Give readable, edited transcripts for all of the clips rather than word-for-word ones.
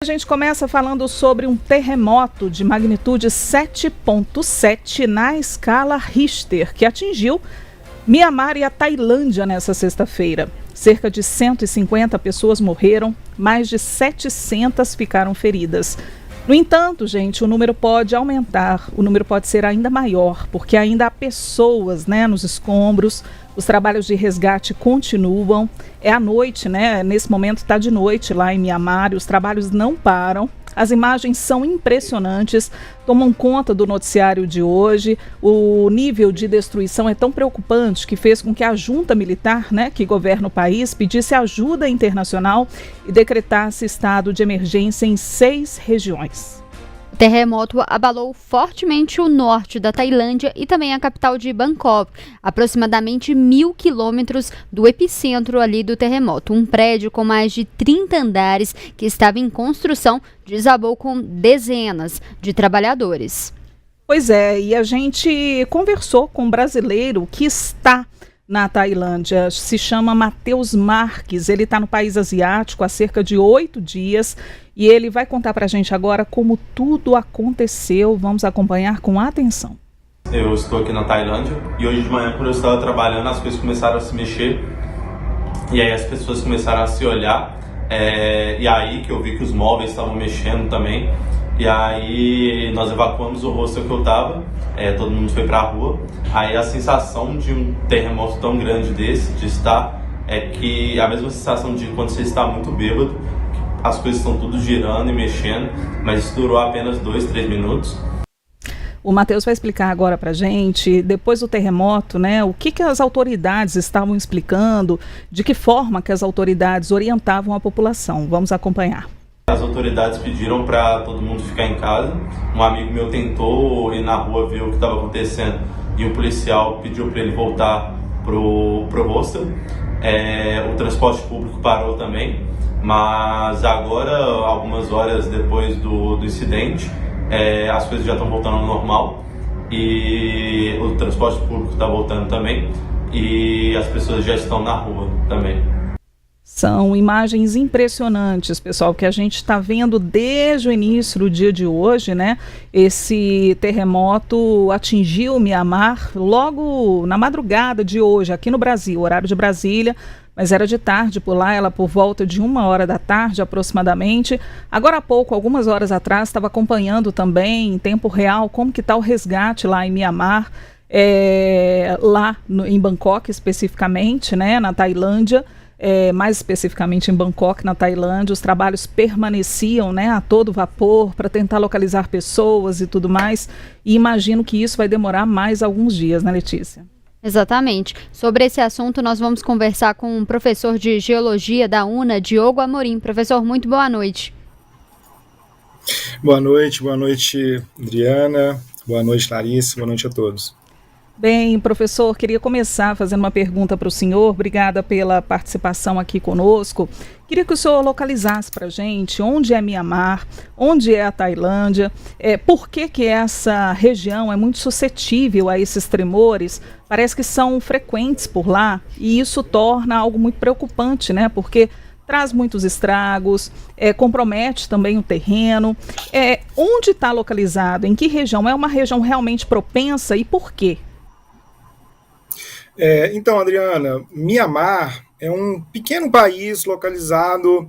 gente começa falando sobre um terremoto de magnitude 7,7 na escala Richter, que atingiu Mianmar e a Tailândia nessa sexta-feira. Cerca de 150 pessoas morreram, mais de 700 ficaram feridas. No entanto, gente, o número pode aumentar, o número pode ser ainda maior, porque ainda há pessoas, nos escombros. Os trabalhos de resgate continuam. É à noite, nesse momento está de noite lá em Mianmar, e os trabalhos não param. As imagens são impressionantes, tomam conta do noticiário de hoje. O nível de destruição é tão preocupante que fez com que a junta militar, que governa o país, pedisse ajuda internacional e decretasse estado de emergência em 6 regiões. O terremoto abalou fortemente o norte da Tailândia e também a capital de Bangkok, aproximadamente 1.000 quilômetros do epicentro ali do terremoto. Um prédio com mais de 30 andares que estava em construção desabou com dezenas de trabalhadores. Pois é, e a gente conversou com um brasileiro que está na Tailândia, se chama Matheus Marques. Ele está no país asiático há cerca de 8 dias e ele vai contar para a gente agora como tudo aconteceu. Vamos acompanhar com atenção. Eu estou aqui na Tailândia e hoje de manhã, quando eu estava trabalhando, as coisas começaram a se mexer e aí as pessoas começaram a se olhar, e aí que eu vi que os móveis estavam mexendo também. E aí nós evacuamos o hostel que eu estava, todo mundo foi para a rua. Aí a sensação de um terremoto tão grande desse, de estar, é que a mesma sensação de quando você está muito bêbado, as coisas estão tudo girando e mexendo, mas isso durou apenas 2-3 minutos. O Matheus vai explicar agora para a gente, depois do terremoto, o que as autoridades estavam explicando, de que forma que as autoridades orientavam a população. Vamos acompanhar. As autoridades pediram para todo mundo ficar em casa. Um amigo meu tentou ir na rua ver o que estava acontecendo e o policial pediu para ele voltar pro hostel. O transporte público parou também, mas agora, algumas horas depois do incidente, as coisas já estão voltando ao normal e o transporte público está voltando também e as pessoas já estão na rua também. São imagens impressionantes, pessoal, que a gente está vendo desde o início do dia de hoje, Esse terremoto atingiu Mianmar logo na madrugada de hoje, aqui no Brasil, horário de Brasília, mas era de tarde por lá, ela por volta de 1h da tarde aproximadamente. Agora há pouco, algumas horas atrás, estava acompanhando também em tempo real como que está o resgate lá em Mianmar, em Bangkok especificamente, na Tailândia. Mais especificamente em Bangkok, na Tailândia, os trabalhos permaneciam a todo vapor para tentar localizar pessoas e tudo mais, e imagino que isso vai demorar mais alguns dias, Letícia? Exatamente. Sobre esse assunto nós vamos conversar com um professor de Geologia da UNA, Diogo Amorim. Professor, muito boa noite. Boa noite, Adriana, boa noite, Larissa, boa noite a todos. Bem, professor, queria começar fazendo uma pergunta para o senhor. Obrigada pela participação aqui conosco. Queria que o senhor localizasse para a gente onde é Mianmar, onde é a Tailândia, por que essa região é muito suscetível a esses tremores. Parece que são frequentes por lá e isso torna algo muito preocupante, porque traz muitos estragos, compromete também o terreno. Onde está localizado? Em que região? É uma região realmente propensa e por quê? Então, Adriana, Mianmar é um pequeno país localizado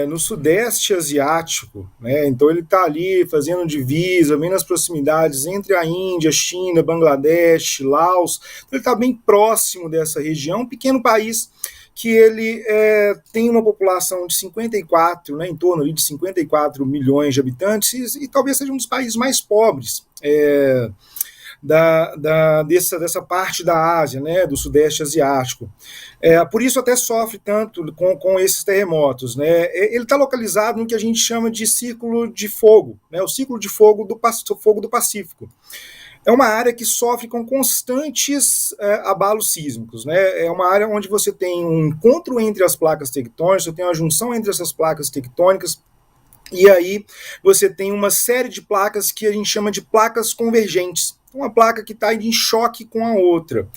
no sudeste asiático, Então ele está ali fazendo divisa, bem nas proximidades entre a Índia, China, Bangladesh, Laos. Então ele está bem próximo dessa região, um pequeno país que ele tem uma população de 54, em torno ali de 54 milhões de habitantes e talvez seja um dos países mais pobres dessa parte da Ásia, do Sudeste Asiático. Por isso até sofre tanto com esses terremotos. Ele está localizado no que a gente chama de círculo de fogo, o círculo de fogo do Pacífico. É uma área que sofre com constantes abalos sísmicos. É uma área onde você tem um encontro entre as placas tectônicas, você tem uma junção entre essas placas tectônicas, e aí você tem uma série de placas que a gente chama de placas convergentes. Então, uma placa que está em choque com a outra.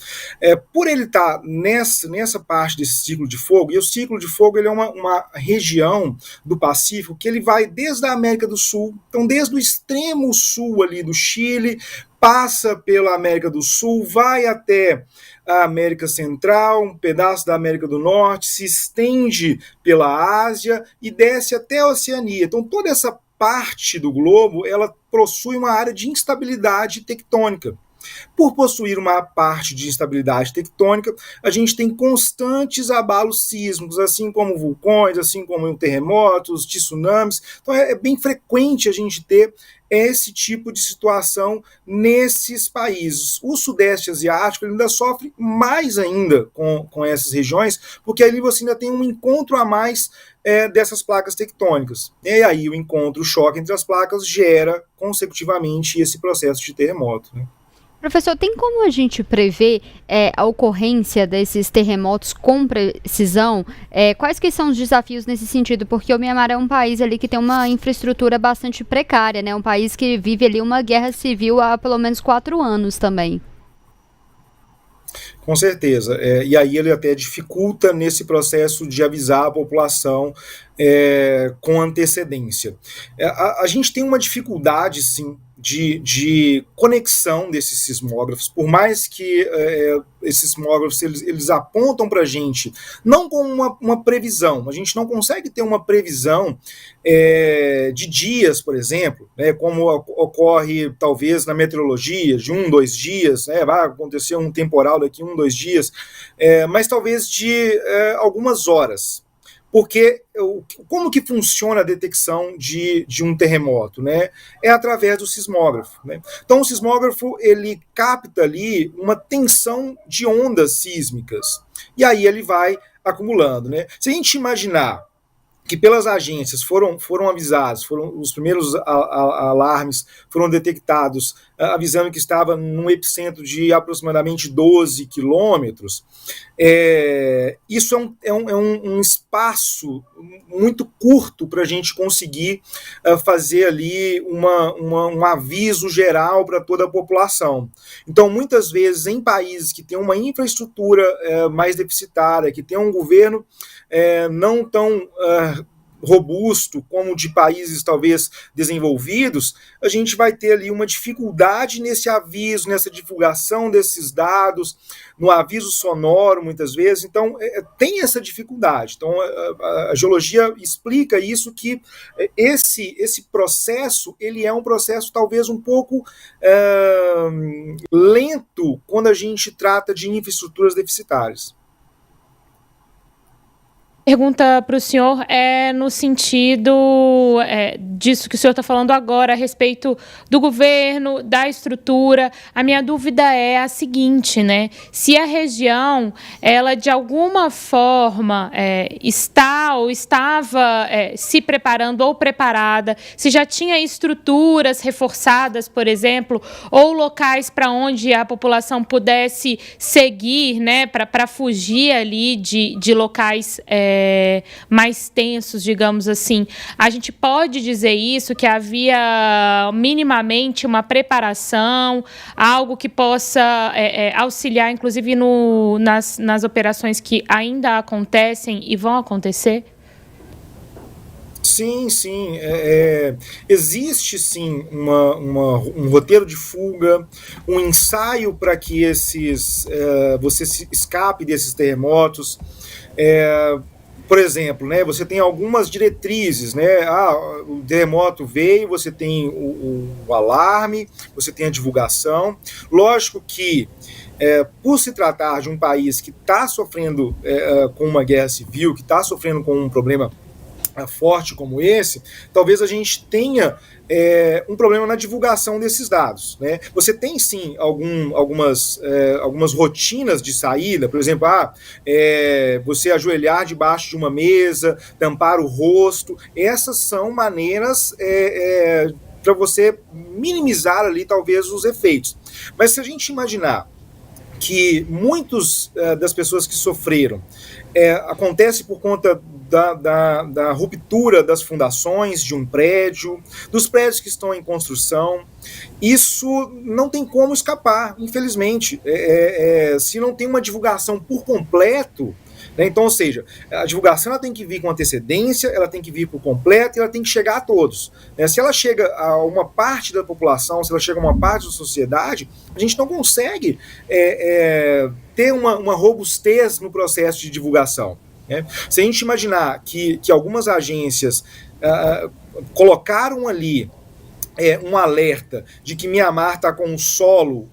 Por ele estar nessa parte desse ciclo de fogo, e o ciclo de fogo ele é uma região do Pacífico que ele vai desde a América do Sul, então desde o extremo sul ali do Chile, passa pela América do Sul, vai até a América Central, um pedaço da América do Norte, se estende pela Ásia e desce até a Oceania. Então toda essa parte do globo, ela possui uma área de instabilidade tectônica. Por possuir uma parte de instabilidade tectônica, a gente tem constantes abalos sísmicos, assim como vulcões, assim como terremotos, tsunamis. Então é bem frequente a gente ter esse tipo de situação nesses países. O Sudeste Asiático ainda sofre mais ainda com essas regiões, porque ali você ainda tem um encontro a mais dessas placas tectônicas. E aí o encontro, o choque entre as placas gera consecutivamente esse processo de terremoto, né? Professor, tem como a gente prever a ocorrência desses terremotos com precisão? Quais que são os desafios nesse sentido? Porque o Mianmar é um país ali que tem uma infraestrutura bastante precária, né? Um país que vive ali uma guerra civil há pelo menos 4 anos também. Com certeza. E aí ele até dificulta nesse processo de avisar a população com antecedência. A gente tem uma dificuldade, sim, de conexão desses sismógrafos, por mais que esses sismógrafos eles apontam para a gente, não com uma previsão, a gente não consegue ter uma previsão de dias, por exemplo, né, como ocorre talvez na meteorologia, de 2 dias, né, vai acontecer um temporal daqui 2 dias, mas talvez de algumas horas. Porque como que funciona a detecção de um terremoto, né? É através do sismógrafo, né? Então o sismógrafo ele capta ali uma tensão de ondas sísmicas e aí ele vai acumulando, né? Se a gente imaginar que pelas agências foram avisados, os primeiros alarmes foram detectados, avisando que estava num epicentro de aproximadamente 12 quilômetros, isso é um espaço muito curto para a gente conseguir fazer ali um aviso geral para toda a população. Então, muitas vezes, em países que têm uma infraestrutura mais deficitária, que tem um governo não tão robusto como de países talvez desenvolvidos, a gente vai ter ali uma dificuldade nesse aviso, nessa divulgação desses dados, no aviso sonoro muitas vezes, então tem essa dificuldade. Então a geologia explica isso, que esse processo, ele é um processo talvez um pouco lento quando a gente trata de infraestruturas deficitárias. Pergunta para o senhor no sentido disso que o senhor está falando agora, a respeito do governo, da estrutura. A minha dúvida é a seguinte, né? Se a região, ela de alguma forma está ou estava se preparando ou preparada, se já tinha estruturas reforçadas, por exemplo, ou locais para onde a população pudesse seguir, né, para fugir ali de locais mais tensos, digamos assim. A gente pode dizer isso, que havia minimamente uma preparação, algo que possa auxiliar, inclusive, nas operações que ainda acontecem e vão acontecer? Sim. Existe sim um roteiro de fuga, um ensaio para que você se escape desses terremotos. Por exemplo, né, você tem algumas diretrizes, né? O terremoto veio, você tem o alarme, você tem a divulgação. Lógico que, por se tratar de um país que está sofrendo com uma guerra civil, que está sofrendo com um problema forte como esse, talvez a gente tenha um problema na divulgação desses dados, né? Você tem sim algumas rotinas de saída, por exemplo, você ajoelhar debaixo de uma mesa, tampar o rosto. Essas são maneiras para você minimizar ali talvez os efeitos. Mas se a gente imaginar que muitos das pessoas que sofreram acontece por conta da ruptura das fundações de um prédio, dos prédios que estão em construção. Isso não tem como escapar, infelizmente. Se não tem uma divulgação por completo, né, então, ou seja, a divulgação ela tem que vir com antecedência, ela tem que vir por completo e ela tem que chegar a todos. Né? Se ela chega a uma parte da população, se ela chega a uma parte da sociedade, a gente não consegue ter uma robustez no processo de divulgação. Né? Se a gente imaginar que algumas agências colocaram ali um alerta de que Mianmar está com um solo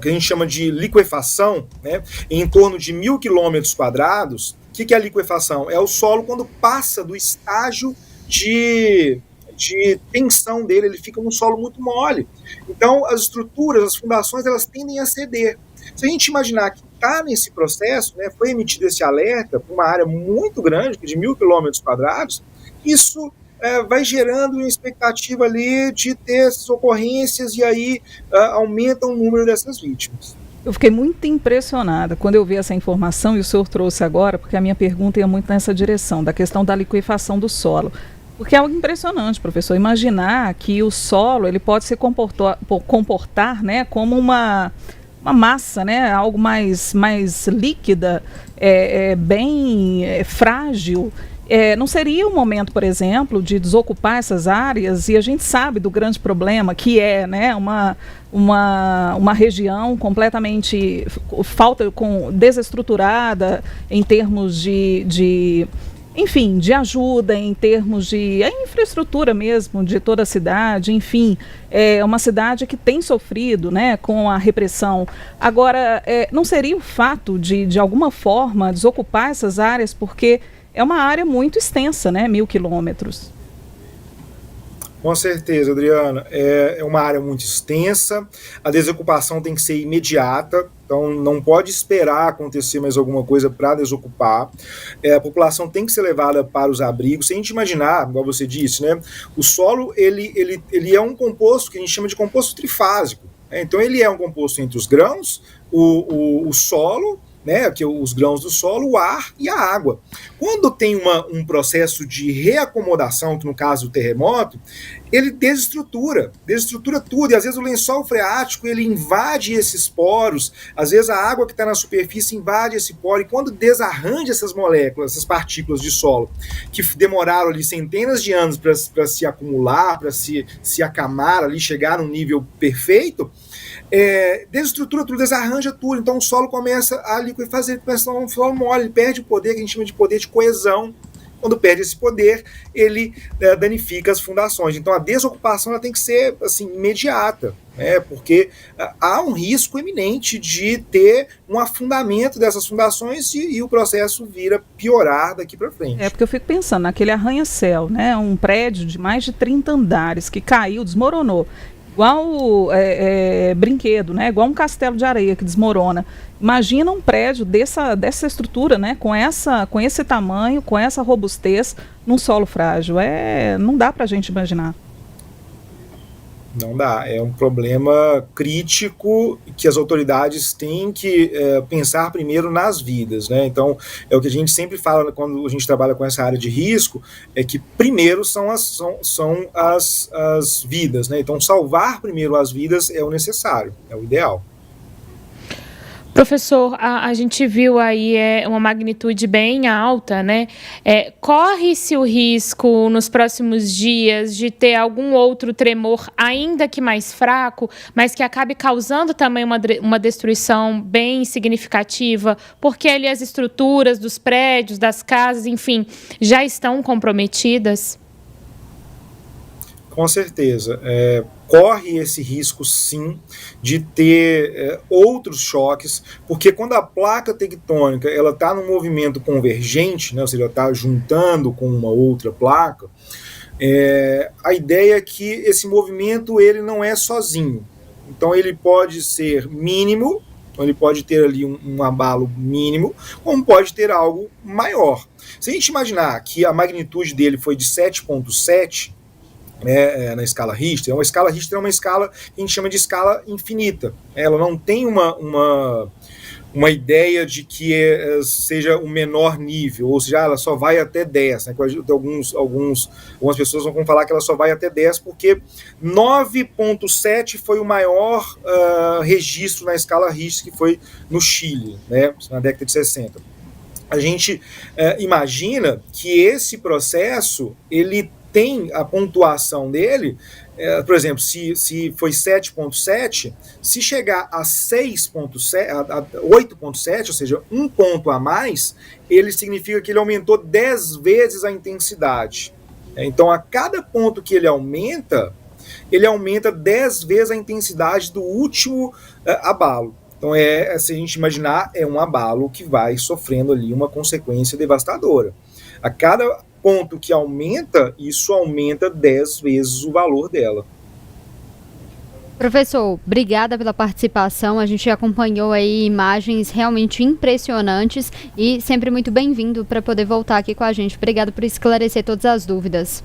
que a gente chama de liquefação, né, em torno de 1.000 quilômetros quadrados. O que é a liquefação? É o solo quando passa do estágio de tensão dele, ele fica um solo muito mole. Então, as estruturas, as fundações, elas tendem a ceder. Se a gente imaginar que está nesse processo, né, foi emitido esse alerta para uma área muito grande, de 1.000 quilômetros quadrados, isso vai gerando uma expectativa ali de ter essas ocorrências e aí aumenta o número dessas vítimas. Eu fiquei muito impressionada quando eu vi essa informação e o senhor trouxe agora, porque a minha pergunta ia muito nessa direção, da questão da liquefação do solo. Porque é algo impressionante, professor, imaginar que o solo ele pode se comportar, né, como uma massa, né, algo mais líquida, bem frágil. Não seria o momento, por exemplo, de desocupar essas áreas? E a gente sabe do grande problema que é, né, uma região completamente desestruturada em termos enfim, de ajuda, em termos de infraestrutura mesmo de toda a cidade, enfim, é uma cidade que tem sofrido, né, com a repressão. Agora, não seria o fato de alguma forma desocupar essas áreas, porque é uma área muito extensa, né? 1.000 quilômetros. Com certeza, Adriana. É uma área muito extensa, a desocupação tem que ser imediata, então não pode esperar acontecer mais alguma coisa para desocupar. A população tem que ser levada para os abrigos. Se a gente imaginar, igual você disse, né, o solo ele é um composto que a gente chama de composto trifásico. Então ele é um composto entre os grãos, o solo, né, que os grãos do solo, o ar e a água. Quando tem um processo de reacomodação, que no caso do terremoto, ele desestrutura tudo, e às vezes o lençol freático ele invade esses poros, às vezes a água que está na superfície invade esse poro, e quando desarranja essas moléculas, essas partículas de solo, que demoraram ali centenas de anos para se acumular, para se acamar ali, chegar num nível perfeito, desestrutura tudo, desarranja tudo, então o solo começa a liquefazer, começa a um solo mole, ele perde o poder que a gente chama de poder de coesão. Quando perde esse poder, ele danifica as fundações. Então a desocupação ela tem que ser assim, imediata, né, porque há um risco eminente de ter um afundamento dessas fundações e o processo vira piorar daqui para frente. Porque eu fico pensando naquele arranha-céu, né, um prédio de mais de 30 andares que caiu, desmoronou. Igual brinquedo, né? Igual um castelo de areia que desmorona. Imagina um prédio dessa estrutura, né? Com esse tamanho, com essa robustez, num solo frágil. Não dá para a gente imaginar. Não dá, é um problema crítico que as autoridades têm que pensar primeiro nas vidas, né? Então, é o que a gente sempre fala quando a gente trabalha com essa área de risco, é que primeiro são as vidas, né? Então, salvar primeiro as vidas é o necessário, é o ideal. Professor, a gente viu aí uma magnitude bem alta, né? Corre-se o risco nos próximos dias de ter algum outro tremor, ainda que mais fraco, mas que acabe causando também uma destruição bem significativa, porque ali as estruturas dos prédios, das casas, enfim, já estão comprometidas? Com certeza. Corre esse risco, sim, de ter outros choques, porque quando a placa tectônica está num movimento convergente, né, ou seja, está juntando com uma outra placa, a ideia é que esse movimento ele não é sozinho. Então ele pode ser mínimo, então ele pode ter ali um abalo mínimo, como pode ter algo maior. Se a gente imaginar que a magnitude dele foi de 7,7, na escala Richter. Uma escala Richter é uma escala que a gente chama de escala infinita. Ela não tem uma ideia de que seja o menor nível, ou seja, ela só vai até 10. Né? Algumas pessoas vão falar que ela só vai até 10 porque 9.7 foi o maior registro na escala Richter, que foi no Chile, né? Na década de 60. A gente imagina que esse processo, ele tem a pontuação dele, por exemplo, se foi 7.7, se chegar a 6.7, a 8.7, ou seja, um ponto a mais, ele significa que ele aumentou 10 vezes a intensidade. Então, a cada ponto que ele aumenta 10 vezes a intensidade do último abalo. Então, se a gente imaginar, é um abalo que vai sofrendo ali uma consequência devastadora. A cada ponto que aumenta, isso aumenta 10 vezes o valor dela. Professor, obrigada pela participação. A gente acompanhou aí imagens realmente impressionantes e sempre muito bem-vindo para poder voltar aqui com a gente. Obrigado por esclarecer todas as dúvidas.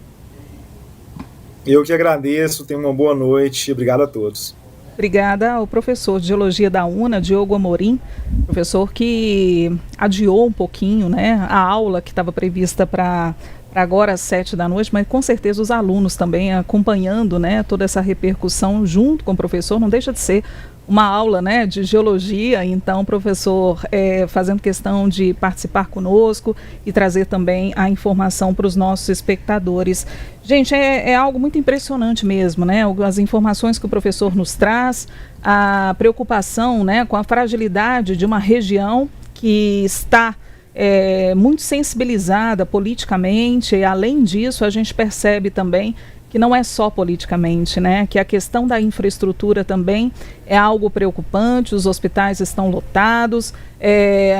Eu que agradeço, tenha uma boa noite. Obrigado a todos. Obrigada ao professor de Geologia da UNA, Diogo Amorim, professor que adiou um pouquinho, né, a aula que estava prevista para agora às 7 da noite, mas com certeza os alunos também acompanhando, né, toda essa repercussão junto com o professor. Não deixa de ser uma aula, né, de geologia, então o professor fazendo questão de participar conosco e trazer também a informação para os nossos espectadores. Gente, é algo muito impressionante mesmo, né, as informações que o professor nos traz, a preocupação, né, com a fragilidade de uma região que está muito sensibilizada politicamente, e além disso a gente percebe também que não é só politicamente, né? Que a questão da infraestrutura também é algo preocupante, os hospitais estão lotados,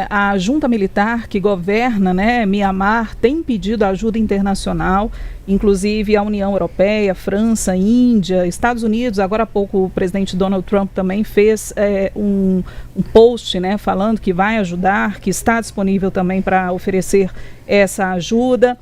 a junta militar que governa, né, Mianmar tem pedido ajuda internacional, inclusive a União Europeia, França, Índia, Estados Unidos. Agora há pouco o presidente Donald Trump também fez um post, né, falando que vai ajudar, que está disponível também para oferecer essa ajuda.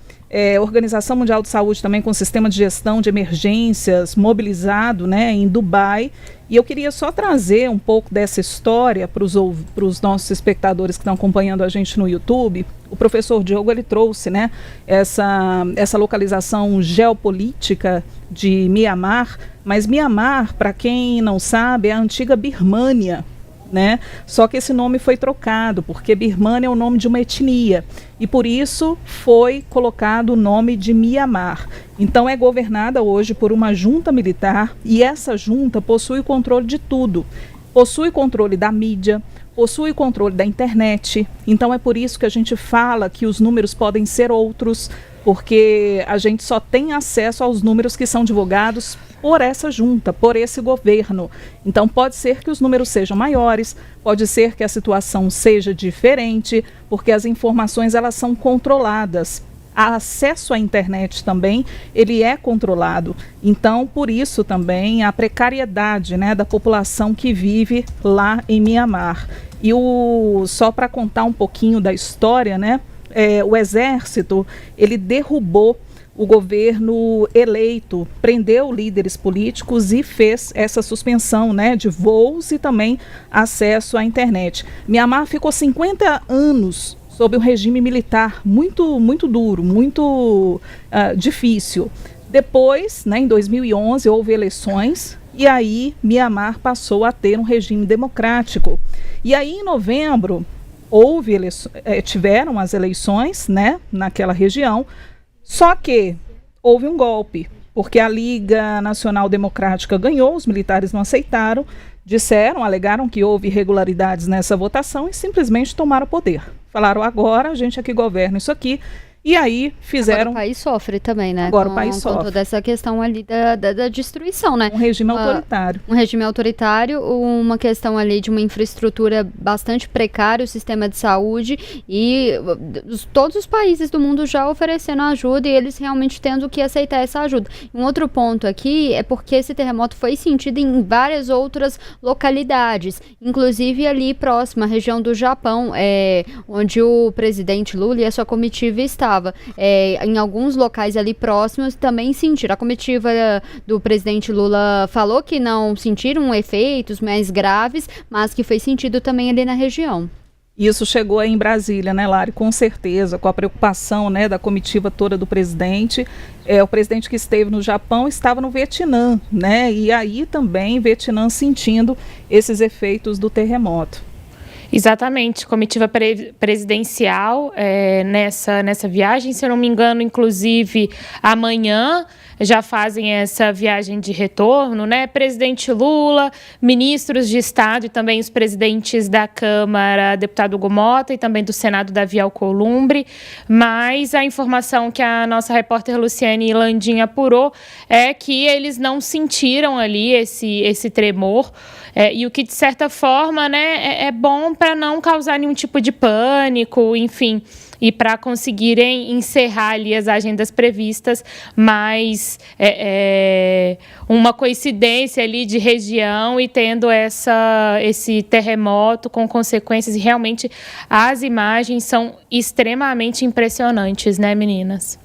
Organização Mundial de Saúde também com sistema de gestão de emergências mobilizado, né, em Dubai. E eu queria só trazer um pouco dessa história para os nossos espectadores que estão acompanhando a gente no YouTube. O professor Diogo, ele trouxe, né, essa localização geopolítica de Mianmar, mas Mianmar, para quem não sabe, é a antiga Birmânia, né? Só que esse nome foi trocado, porque Birmânia é o nome de uma etnia, e por isso foi colocado o nome de Mianmar. Então é governada hoje por uma junta militar, e essa junta possui o controle de tudo. Possui controle da mídia, possui controle da internet. Então é por isso que a gente fala que os números podem ser outros, porque a gente só tem acesso aos números que são divulgados por essa junta, por esse governo. Então pode ser que os números sejam maiores, pode ser que a situação seja diferente, porque as informações elas são controladas. O acesso à internet também, ele é controlado. Então, por isso também a precariedade, né, da população que vive lá em Mianmar. E só para contar um pouquinho da história, né, o exército, ele derrubou o governo eleito, prendeu líderes políticos e fez essa suspensão, né, de voos e também acesso à internet. Mianmar ficou 50 anos sob um regime militar muito, muito duro, muito difícil. Depois, né, em 2011, houve eleições e aí Mianmar passou a ter um regime democrático. E aí, em novembro, tiveram as eleições, né, naquela região. Só que houve um golpe, porque a Liga Nacional Democrática ganhou, os militares não aceitaram, alegaram que houve irregularidades nessa votação e simplesmente tomaram o poder. Falaram, agora a gente aqui governa isso aqui. E aí fizeram... Agora o país sofre também, né? Agora o país sofre. Com toda essa questão ali da destruição, né? Um regime autoritário. Um regime autoritário, uma questão ali de uma infraestrutura bastante precária, o sistema de saúde, e todos os países do mundo já oferecendo ajuda e eles realmente tendo que aceitar essa ajuda. Um outro ponto aqui é porque esse terremoto foi sentido em várias outras localidades, inclusive ali próxima, a região do Japão, onde o presidente Lula e a sua comitiva estavam. estava em alguns locais ali próximos também sentiram. A comitiva do presidente Lula falou que não sentiram efeitos mais graves, mas que foi sentido também ali na região. Isso chegou aí em Brasília, né, Lari? Com certeza, com a preocupação, né, da comitiva toda do presidente. O presidente que esteve no Japão estava no Vietnã, né? E aí também Vietnã sentindo esses efeitos do terremoto. Exatamente, comitiva presidencial nessa viagem, se eu não me engano, inclusive amanhã já fazem essa viagem de retorno, né? Presidente Lula, ministros de Estado e também os presidentes da Câmara, deputado Hugo Mota, e também do Senado, Davi Alcolumbre. Mas a informação que a nossa repórter Luciane Landim apurou é que eles não sentiram ali esse tremor, e o que, de certa forma, né, é bom para não causar nenhum tipo de pânico, enfim, e para conseguirem encerrar ali as agendas previstas, mas uma coincidência ali de região e tendo esse terremoto com consequências, e realmente as imagens são extremamente impressionantes, né, meninas?